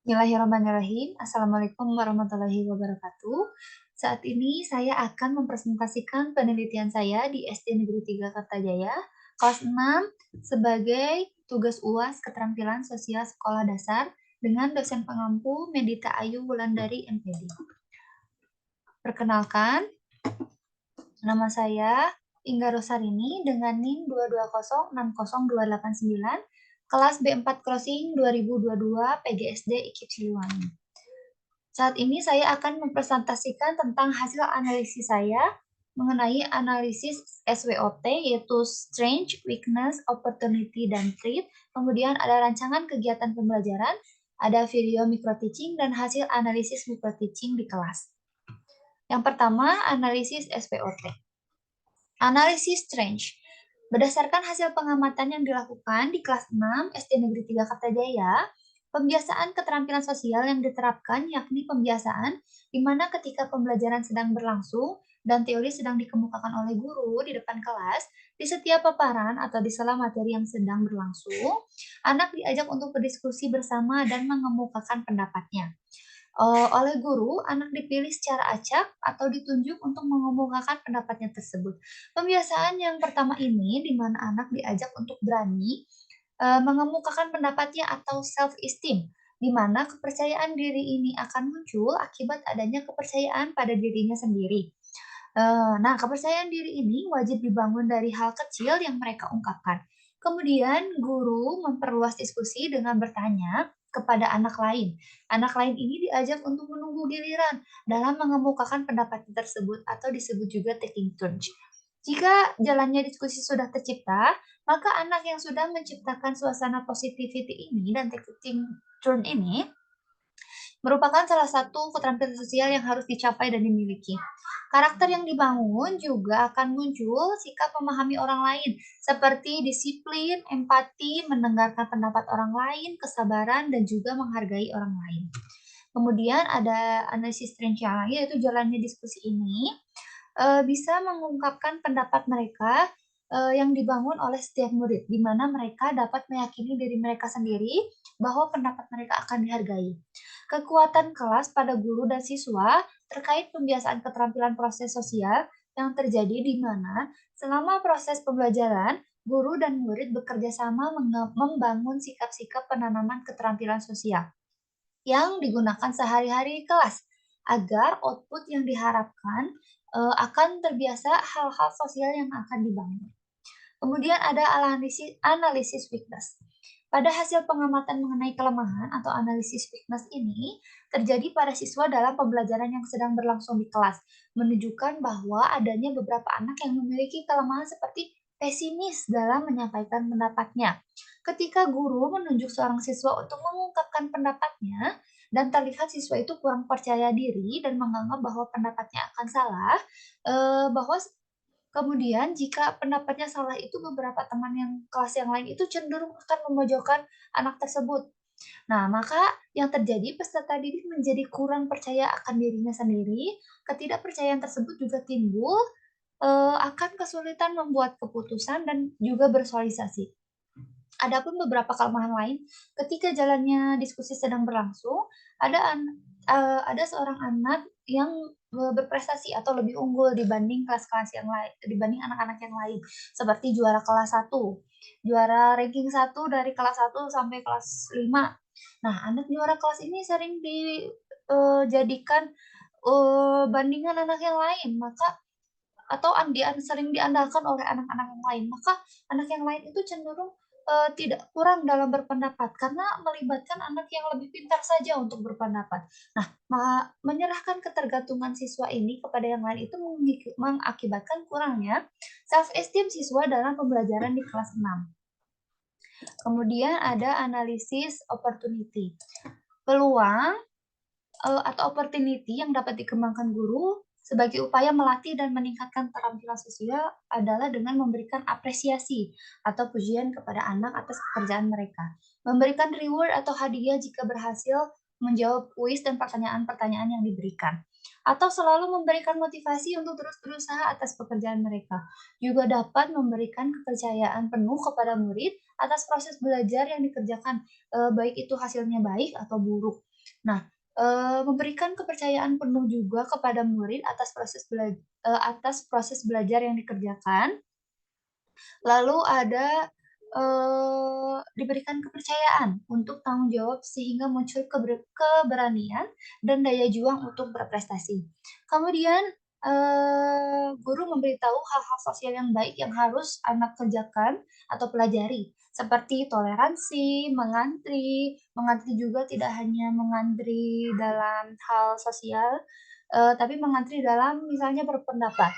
Bismillahirrahmanirrahim. Assalamualaikum warahmatullahi wabarakatuh. Saat ini saya akan mempresentasikan penelitian saya di SD Negeri 3 Kartajaya, kelas 6, sebagai tugas UAS Keterampilan Sosial Sekolah Dasar dengan dosen pengampu Medita Ayu Wulandari MPD. Perkenalkan, nama saya Ingga Rosarini dengan NIM 220602889, kelas B4 Crossing 2022 PGSD IKIP Siliwangi. Saat ini saya akan mempresentasikan tentang hasil analisis saya mengenai analisis SWOT, yaitu Strength, Weakness, Opportunity, dan Threat. Kemudian ada rancangan kegiatan pembelajaran, ada video micro-teaching, dan hasil analisis micro-teaching di kelas. Yang pertama, analisis SWOT. Analisis Strength. Berdasarkan hasil pengamatan yang dilakukan di kelas 6 SD Negeri 3 Kartajaya, pembiasaan keterampilan sosial yang diterapkan yakni pembiasaan di mana ketika pembelajaran sedang berlangsung dan teori sedang dikemukakan oleh guru di depan kelas, di setiap paparan atau di sela materi yang sedang berlangsung, anak diajak untuk berdiskusi bersama dan mengemukakan pendapatnya. Oleh guru, anak dipilih secara acak atau ditunjuk untuk mengemukakan pendapatnya tersebut. Pembiasaan yang pertama ini, di mana anak diajak untuk berani mengemukakan pendapatnya atau self-esteem, di mana kepercayaan diri ini akan muncul akibat adanya kepercayaan pada dirinya sendiri. Nah, kepercayaan diri ini wajib dibangun dari hal kecil yang mereka ungkapkan. Kemudian, guru memperluas diskusi dengan bertanya kepada anak lain. Anak lain ini diajak untuk menunggu giliran dalam mengemukakan pendapat tersebut atau disebut juga taking turns. Jika jalannya diskusi sudah tercipta, maka anak yang sudah menciptakan suasana positivity ini dan taking turn ini merupakan salah satu keterampilan sosial yang harus dicapai dan dimiliki. Karakter yang dibangun juga akan muncul sikap memahami orang lain, seperti disiplin, empati, mendengarkan pendapat orang lain, kesabaran, dan juga menghargai orang lain. Kemudian ada analisis strength yang lain, yaitu jalannya diskusi ini bisa mengungkapkan pendapat mereka yang dibangun oleh setiap murid, di mana mereka dapat meyakini diri mereka sendiri bahwa pendapat mereka akan dihargai. Kekuatan kelas pada guru dan siswa terkait pembiasaan keterampilan proses sosial yang terjadi di mana selama proses pembelajaran, guru dan murid bekerja sama membangun sikap-sikap penanaman keterampilan sosial yang digunakan sehari-hari di kelas agar output yang diharapkan akan terbiasa hal-hal sosial yang akan dibangun. Kemudian ada analisis weakness. Pada hasil pengamatan mengenai kelemahan atau analisis weakness ini terjadi pada siswa dalam pembelajaran yang sedang berlangsung di kelas, menunjukkan bahwa adanya beberapa anak yang memiliki kelemahan seperti pesimis dalam menyampaikan pendapatnya. Ketika guru menunjuk seorang siswa untuk mengungkapkan pendapatnya, dan terlihat siswa itu kurang percaya diri dan menganggap bahwa pendapatnya akan salah, bahwa kemudian jika pendapatnya salah itu beberapa teman yang kelas yang lain itu cenderung akan memojokkan anak tersebut. Nah, maka yang terjadi peserta didik menjadi kurang percaya akan dirinya sendiri, ketidakpercayaan tersebut juga timbul, akan kesulitan membuat keputusan dan juga bersosialisasi. Adapun beberapa kelemahan lain, ketika jalannya diskusi sedang berlangsung, ada seorang anak yang, berprestasi atau lebih unggul dibanding kelas-kelas yang lain dibanding anak-anak yang lain, seperti juara kelas 1, juara ranking 1 dari kelas 1 sampai kelas 5. Nah, anak juara kelas ini sering dijadikan, bandingan anak yang lain, maka atau sering diandalkan oleh anak-anak yang lain, maka anak yang lain itu cenderung, tidak kurang dalam berpendapat karena melibatkan anak yang lebih pintar saja untuk berpendapat. Nah, menyerahkan ketergantungan siswa ini kepada yang lain itu mengakibatkan kurangnya self esteem siswa dalam pembelajaran di kelas 6. Kemudian ada analisis opportunity. Peluang atau opportunity yang dapat dikembangkan guru sebagai upaya melatih dan meningkatkan keterampilan sosial adalah dengan memberikan apresiasi atau pujian kepada anak atas pekerjaan mereka. Memberikan reward atau hadiah jika berhasil menjawab kuis dan pertanyaan-pertanyaan yang diberikan. Atau selalu memberikan motivasi untuk terus berusaha atas pekerjaan mereka. Juga dapat memberikan kepercayaan penuh kepada murid atas proses belajar yang dikerjakan, baik itu hasilnya baik atau buruk. Nah, memberikan kepercayaan penuh juga kepada murid atas proses belajar yang dikerjakan. Lalu ada, diberikan kepercayaan untuk tanggung jawab sehingga muncul keberanian dan daya juang untuk berprestasi. Kemudian, guru memberitahu hal-hal sosial yang baik yang harus anak kerjakan atau pelajari, seperti toleransi, mengantri. Mengantri juga tidak hanya mengantri dalam hal sosial, tapi mengantri dalam misalnya berpendapat.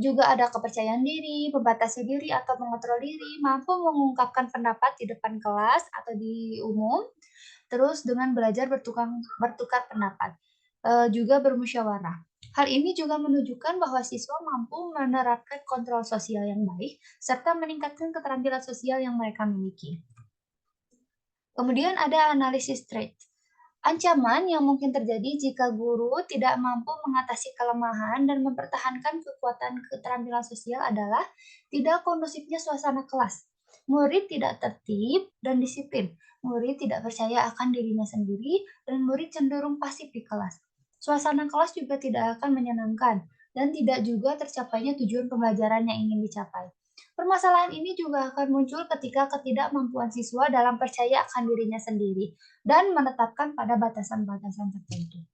Juga ada kepercayaan diri, membatasi diri atau mengontrol diri, mampu mengungkapkan pendapat di depan kelas atau di umum, terus dengan belajar bertukar pendapat, juga bermusyawarah. Hal ini juga menunjukkan bahwa siswa mampu menerapkan kontrol sosial yang baik, serta meningkatkan keterampilan sosial yang mereka miliki. Kemudian ada analisis trait. Ancaman yang mungkin terjadi jika guru tidak mampu mengatasi kelemahan dan mempertahankan kekuatan keterampilan sosial adalah tidak kondusifnya suasana kelas. Murid tidak tertib dan disiplin. Murid tidak percaya akan dirinya sendiri dan murid cenderung pasif di kelas. Suasana kelas juga tidak akan menyenangkan dan tidak juga tercapainya tujuan pembelajaran yang ingin dicapai. Permasalahan ini juga akan muncul ketika ketidakmampuan siswa dalam percaya akan dirinya sendiri dan menetapkan pada batasan-batasan tertentu.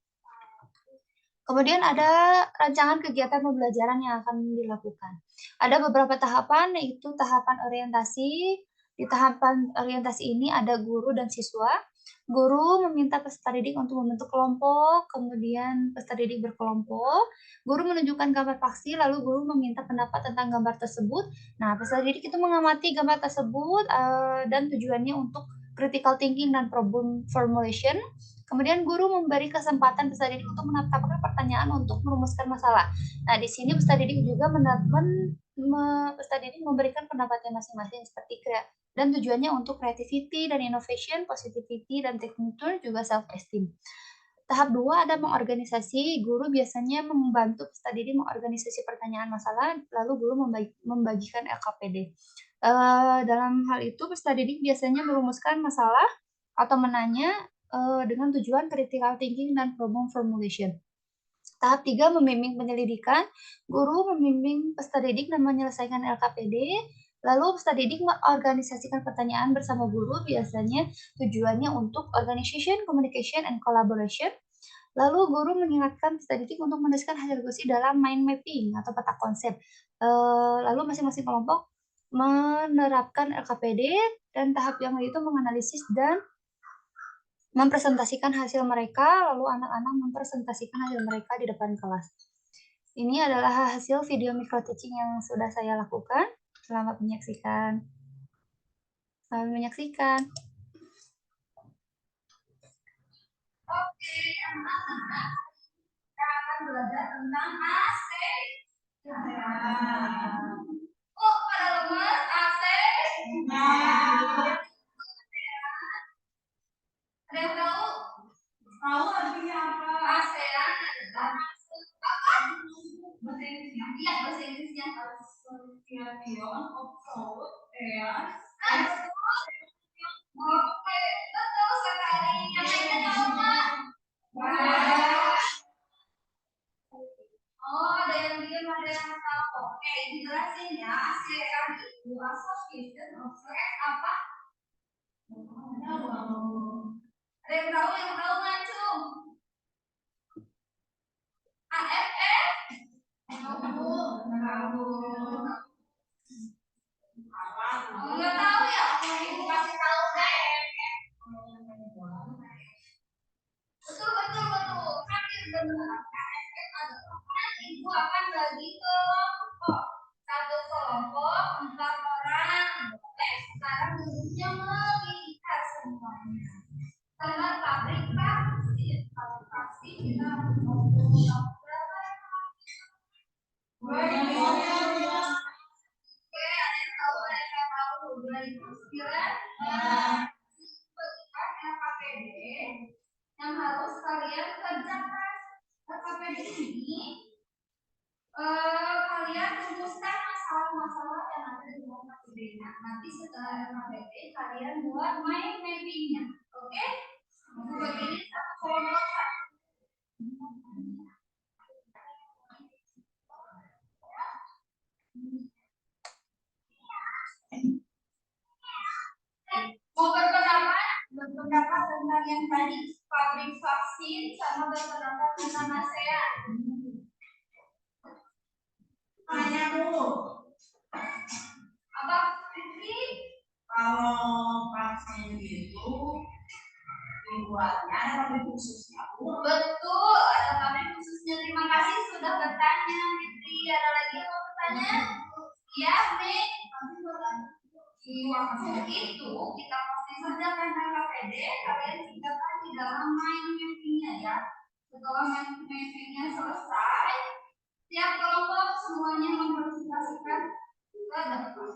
Kemudian ada rancangan kegiatan pembelajaran yang akan dilakukan. Ada beberapa tahapan, yaitu tahapan orientasi. Di tahapan orientasi ini ada guru dan siswa. Guru meminta peserta didik untuk membentuk kelompok, kemudian peserta didik berkelompok. Guru menunjukkan gambar paksi, lalu guru meminta pendapat tentang gambar tersebut. Nah, peserta didik itu mengamati gambar tersebut dan tujuannya untuk critical thinking dan problem formulation. Kemudian guru memberi kesempatan peserta didik untuk menetapkan pertanyaan untuk merumuskan masalah. Nah, di sini peserta didik juga peserta didik memberikan pendapatnya masing-masing seperti dan tujuannya untuk creativity dan innovation, positivity dan technical juga self-esteem. Tahap 2 ada mengorganisasi. Guru biasanya membantu peserta didik mengorganisasi pertanyaan masalah, lalu guru membagikan LKPD. Dalam hal itu peserta didik biasanya merumuskan masalah atau menanya dengan tujuan critical thinking dan problem formulation. Tahap 3 membimbing penyelidikan. Guru membimbing peserta didik dan menyelesaikan LKPD. Lalu peserta didik mengorganisasikan pertanyaan bersama guru, biasanya tujuannya untuk organization, communication, and collaboration. Lalu guru mengingatkan peserta didik untuk menuliskan hasil diskusi dalam mind mapping atau peta konsep. Lalu masing-masing kelompok menerapkan LKPD dan tahap yang itu menganalisis dan mempresentasikan hasil mereka, lalu anak-anak mempresentasikan hasil mereka di depan kelas. Ini adalah hasil video micro teaching yang sudah saya lakukan. Selamat menyaksikan. Selamat menyaksikan. Oke, anak-anak, kita akan belajar tentang AC. Oh, pada lemas AC. Ada yang tahu? Tahu artinya apa? ASEAN adalah apa? Bahasa Inggrisnya? Iya, bahasa Inggrisnya. Association of South Air. Oke, betul sekali. Yang lainnya tahu nggak? Oh, ada yang diam, ada yang tahu. Oke, dijelasin ya. ASEAN itu Association of South apa? Ada yang tahu ngacung? AFF? Tahu. Nggak tahu ya? Ibu kasih tahu AFF. Betul. Hampir benar. AFF adalah ibu akan bagi kelompok. Satu kelompok 4 orang. Sekarang duduknya melihat semuanya. Tengah pabrik vaksin. Pabrik vaksin kita berapa? Oke, ada yang tahu, 2009 bagikan LKPD yang harus kalian kerjakan. LKPD ini kalian rumuskan masalah-masalah yang ada di LKPD-nya. Nanti setelah LKPD kalian buat mind mapping-nya. Oke? Begini satu kelompok yang tadi pabrik vaksin sama bapak-bapak penasehat. Tanya dulu. Apa Fitri? Kalau vaksin itu dibuatnya ada pabrik khususnya. Betul, ada pabrik khususnya. Terima kasih sudah bertanya, Fitri. Ada lagi yang mau bertanya? Ya, Nek. Di waktu itu kita pasti saja karena KPD kalian tinggalkan di dalam main mappingnya ya. Setelah main mappingnya selesai, tiap kelompok semuanya mempresentasikan ke depan.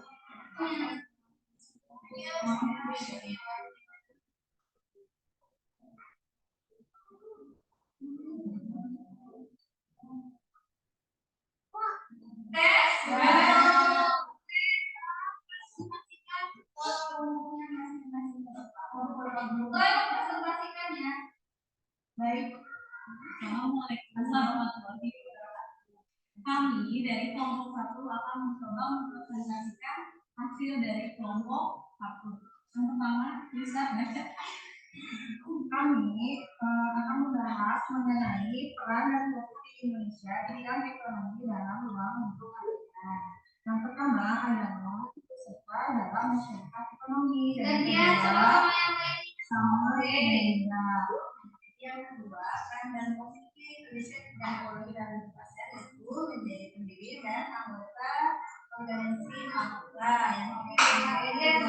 Baik. Assalamualaikum warahmatullahi wabarakatuh. Kami dari kelompok 1 akan mencoba mempresentasikan hasil dari kelompok 1. Yang pertama, bisa baca. Kami akan membahas mengenai peran dan posisi Indonesia di bidang ekonomi dalam ruang lingkup ASEAN. Yang pertama adalah peserta dalam masyarakat ekonomi. Dan yang sama-sama yang lain. Sama yang kedua, peran dan posisi Indonesia di bidang ekonomi dan ASEAN itu menjadi pendiri dan anggota organisasi APTA yang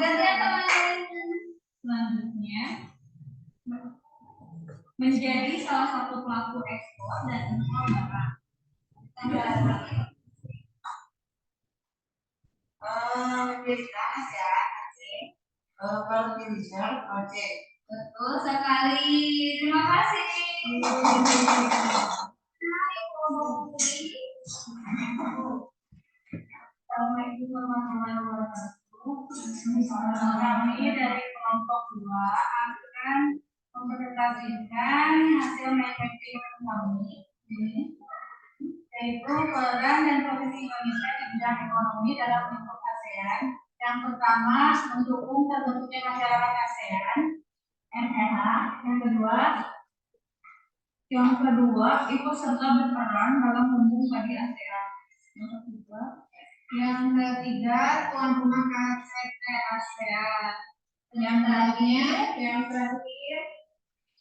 selanjutnya menjadi salah satu pelaku ekspor dan impor barang. Menjadi panas ya, kalau di result project. Betul sekali. Terima kasih. Assalamualaikum warahmatullahi wabarakatuh. Kami dari kelompok 2 akan mempresentasikan hasil mapping kami, yaitu peran dan posisi Indonesia di bidang ekonomi dalam lingkup ASEAN. Yang pertama, mendukung terbentuknya masyarakat ASEAN, MLH. Yang kedua, ikut serta berperan dalam lumbung padi ASEAN. Yang ketiga, tuan rumah KTT ASEAN. Yang terakhir,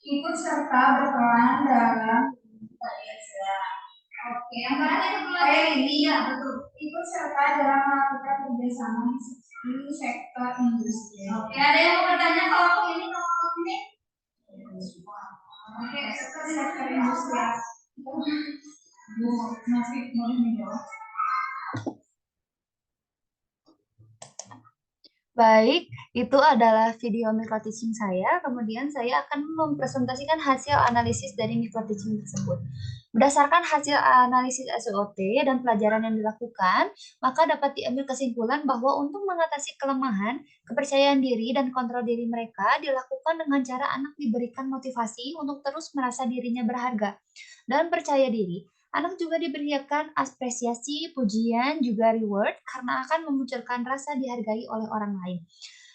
ikut serta berperan dalam padi ASEAN. Oke, yang terakhir ini ya betul. Ikut serta dalam melakukan kerjasama di sektor industri. Oke, ada yang mau bertanya kelompok ini? Oke, sektor industri. Bu Nafik boleh menjawab. Baik, itu adalah video micro teaching saya. Kemudian saya akan mempresentasikan hasil analisis dari micro teaching tersebut. Berdasarkan hasil analisis SWOT dan pelajaran yang dilakukan, maka dapat diambil kesimpulan bahwa untuk mengatasi kelemahan, kepercayaan diri, dan kontrol diri mereka dilakukan dengan cara anak diberikan motivasi untuk terus merasa dirinya berharga dan percaya diri. Anak juga diberikan apresiasi, pujian, juga reward karena akan memunculkan rasa dihargai oleh orang lain.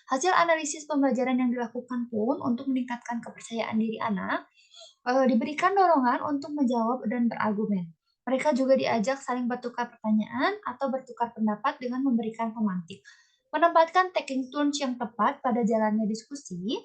Hasil analisis pembelajaran yang dilakukan pun untuk meningkatkan kepercayaan diri anak, diberikan dorongan untuk menjawab dan berargumen. Mereka juga diajak saling bertukar pertanyaan atau bertukar pendapat dengan memberikan pemantik. Menempatkan taking turns yang tepat pada jalannya diskusi,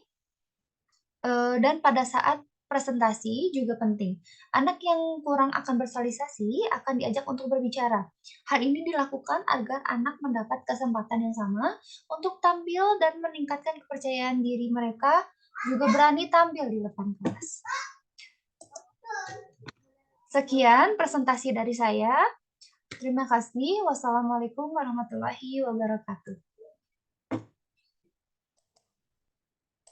dan pada saat presentasi juga penting. Anak yang kurang akan bersosialisasi akan diajak untuk berbicara. Hal ini dilakukan agar anak mendapat kesempatan yang sama untuk tampil dan meningkatkan kepercayaan diri mereka, juga berani tampil di depan kelas. Sekian presentasi dari saya. Terima kasih. Wassalamualaikum warahmatullahi wabarakatuh.